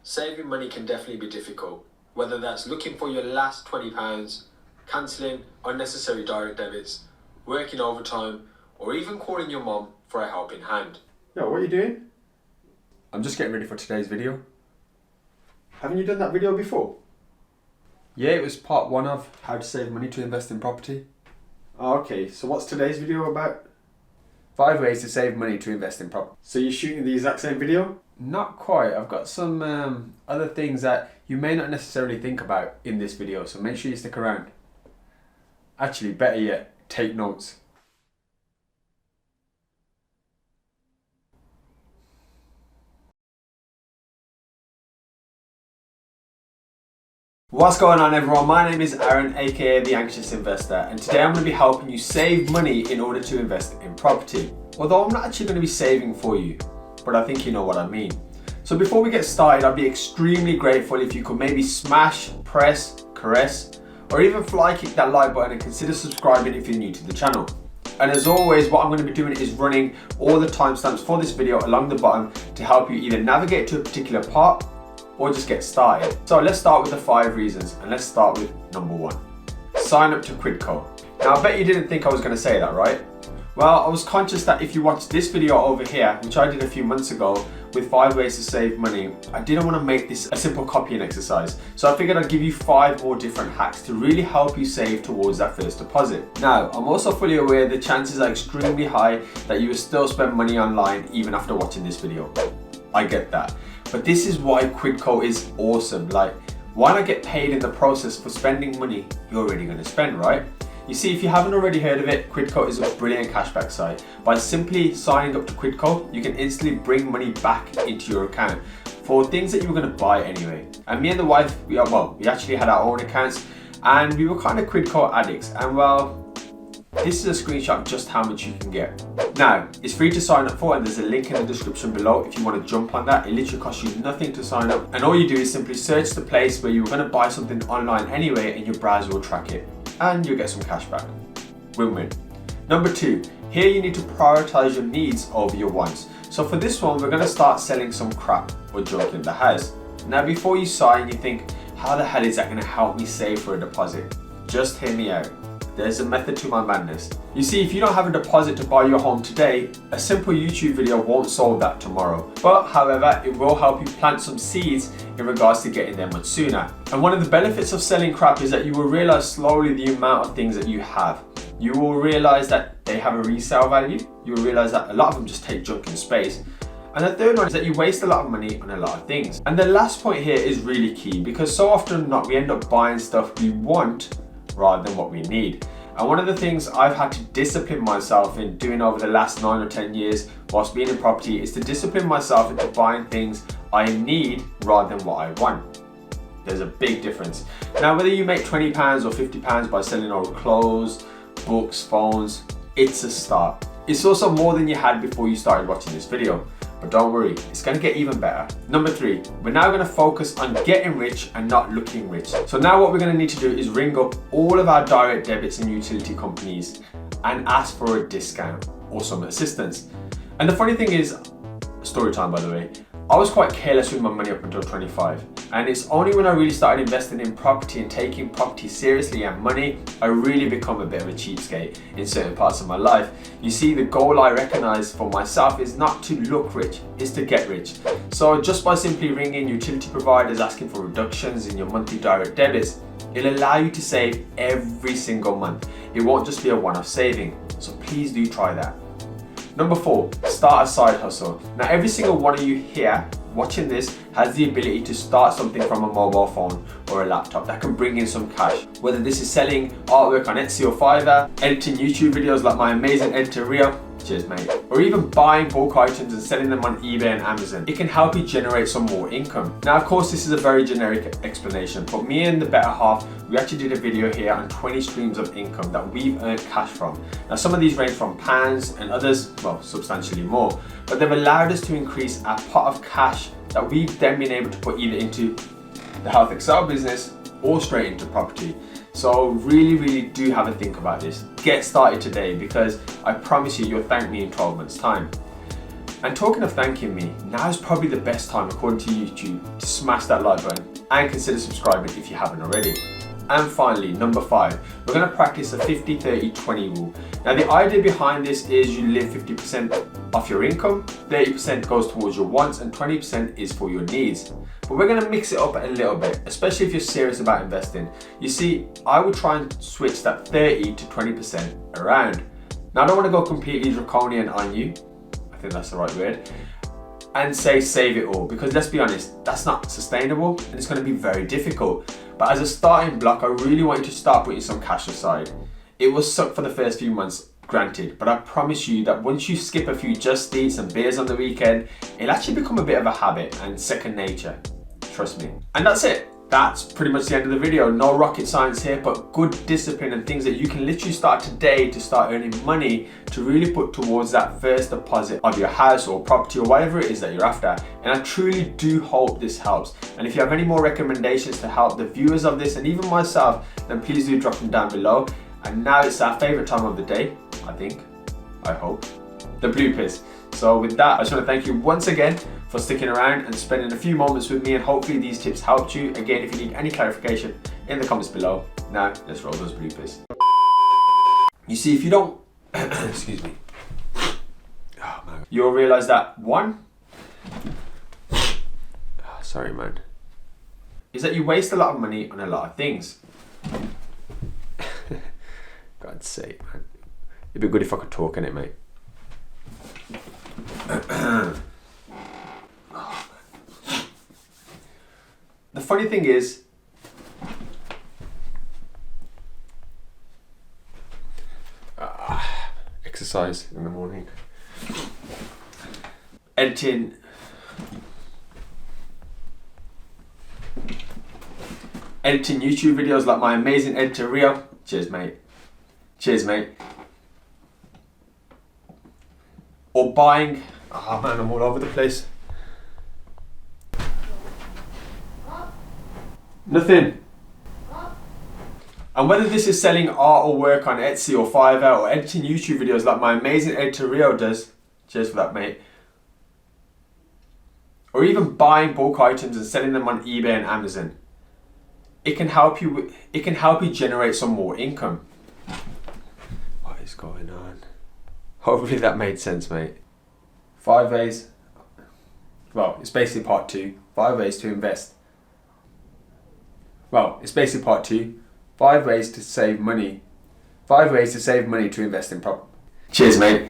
saving money can definitely be difficult, whether that's looking for your last £20, cancelling unnecessary direct debits, working overtime, or even calling your mom for a helping hand. Yo, what are you doing? I'm just getting ready for today's video. Haven't you done that video before? Yeah, it was part 1 of how to save money to invest in property. Oh, okay, so what's today's video about? 5 ways to save money to invest in property. So you're shooting the exact same video? Not quite. I've got some other things that you may not necessarily think about in this video, so make sure you stick around. Actually, better yet, take notes. What's going on, everyone? My name is Aaron, aka The Anxious Investor, and today I'm going to be helping you save money in order to invest in property. Although I'm not actually going to be saving for you, but I think you know what I mean. So before we get started, I'd be extremely grateful if you could maybe smash, press, caress, or even fly kick that like button and consider subscribing if you're new to the channel. And as always, what I'm going to be doing is running all the timestamps for this video along the bottom to help you either navigate to a particular part or just get started. So let's start with the 5 reasons, and let's start with number 1. Sign up to Quidco. Now I bet you didn't think I was going to say that, right? Well, I was conscious that if you watch this video over here, which I did a few months ago, with 5 ways to save money, I didn't want to make this a simple copying exercise. So I figured I'd give you 5 more different hacks to really help you save towards that first deposit. Now, I'm also fully aware the chances are extremely high that you will still spend money online even after watching this video. I get that. But this is why Quidco is awesome. Like, why not get paid in the process for spending money you're already going to spend, right? You see, if you haven't already heard of it, Quidco is a brilliant cashback site. By simply signing up to Quidco, you can instantly bring money back into your account for things that you were going to buy anyway. And me and the wife, we actually had our own accounts, and we were kind of Quidco addicts. And well, this is a screenshot of just how much you can get. Now, it's free to sign up for, and there's a link in the description below if you want to jump on that. It literally costs you nothing to sign up, and all you do is simply search the place where you were going to buy something online anyway, and your browser will track it, and you'll get some cash back. Win-win. Number 2, here you need to prioritize your needs over your wants. So for this one, we're going to start selling some crap or junk in the house. Now, before you sigh and you think, how the hell is that going to help me save for a deposit? Just hear me out. There's a method to my madness. You see, if you don't have a deposit to buy your home today, a simple YouTube video won't solve that tomorrow. But however, it will help you plant some seeds in regards to getting there much sooner. And one of the benefits of selling crap is that you will realize slowly the amount of things that you have. You will realize that they have a resale value. You will realize that a lot of them just take junk in space. And the third one is that you waste a lot of money on a lot of things. And the last point here is really key, because so often than not, we end up buying stuff we want rather than what we need. And one of the things I've had to discipline myself in doing over the last 9 or 10 years whilst being in property is to discipline myself into buying things I need rather than what I want. There's a big difference. Now, whether you make £20 or £50 by selling old clothes, books, phones, it's a start. It's also more than you had before you started watching this video. But don't worry, it's going to get even better. Number 3, we're now going to focus on getting rich and not looking rich. So now what we're going to need to do is ring up all of our direct debits and utility companies and ask for a discount or some assistance. And the funny thing is, story time by the way, I was quite careless with my money up until 25. And it's only when I really started investing in property and taking property seriously and money, I really become a bit of a cheapskate in certain parts of my life. You see, the goal I recognize for myself is not to look rich, it's to get rich. So just by simply ringing utility providers asking for reductions in your monthly direct debits, it'll allow you to save every single month. It won't just be a one-off saving. So please do try that. Number 4, start a side hustle. Now, every single one of you here watching this has the ability to start something from a mobile phone or a laptop that can bring in some cash. Whether this is selling artwork on Etsy or Fiverr, editing YouTube videos like my amazing editor Rio, cheers mate, or even buying bulk items and selling them on eBay and Amazon. It can help you generate some more income. Now, of course, this is a very generic explanation, but me and the better half, we actually did a video here on 20 streams of income that we've earned cash from. Now, some of these range from pounds and others, well, substantially more, but they've allowed us to increase our pot of cash that we've then been able to put either into the Health Excel business or straight into property. So really do have a think about this. Get started today, because I promise you, you'll thank me in 12 months time. And talking of thanking me, now is probably the best time according to YouTube to smash that like button and consider subscribing if you haven't already. And finally, number 5, we're going to practice a 50-30-20 rule. Now the idea behind this is you live 50% off your income, 30% goes towards your wants and 20% is for your needs. But we're going to mix it up a little bit, especially if you're serious about investing. You see, I would try and switch that 30 to 20% around. Now I don't want to go completely draconian on you, I think that's the right word, and say save it all, because let's be honest, that's not sustainable and it's going to be very difficult. But as a starting block, I really want you to start putting some cash aside. It will suck for the first few months, granted, but I promise you that once you skip a few Just Eats and beers on the weekend, it'll actually become a bit of a habit and second nature. Trust me. And that's it. That's pretty much the end of the video. No rocket science here, but good discipline and things that you can literally start today to start earning money to really put towards that first deposit of your house or property or whatever it is that you're after. And I truly do hope this helps. And if you have any more recommendations to help the viewers of this and even myself, then please do drop them down below. And now it's our favorite time of the day, I hope, the bloopers. So with that, I just want to thank you once again for sticking around and spending a few moments with me, and hopefully these tips helped you. Again, if you need any clarification, in the comments below. Now, let's roll those bloopers. You see, if you don't, excuse me, oh, man. You'll realize that one, sorry man, is that you waste a lot of money on a lot of things. God's sake, man. It'd be good if I could talk in it, mate. The funny thing is, exercise in the morning, editing YouTube videos like my amazing editor Rio. Cheers mate. Cheers mate. Or buying, oh man, I'm all over the place. Nothing. And whether this is selling art or work on Etsy or Fiverr or editing YouTube videos like my amazing editor Rio does, cheers for that mate, or even buying bulk items and selling them on eBay and Amazon, it can help you generate some more income. What is going on? Hopefully that made sense, mate. 5 ways, well, it's basically part 2, 5 ways to invest. Well, it's basically part 2, 5 ways to save money. 5 ways to save money to invest in property. Cheers, mate.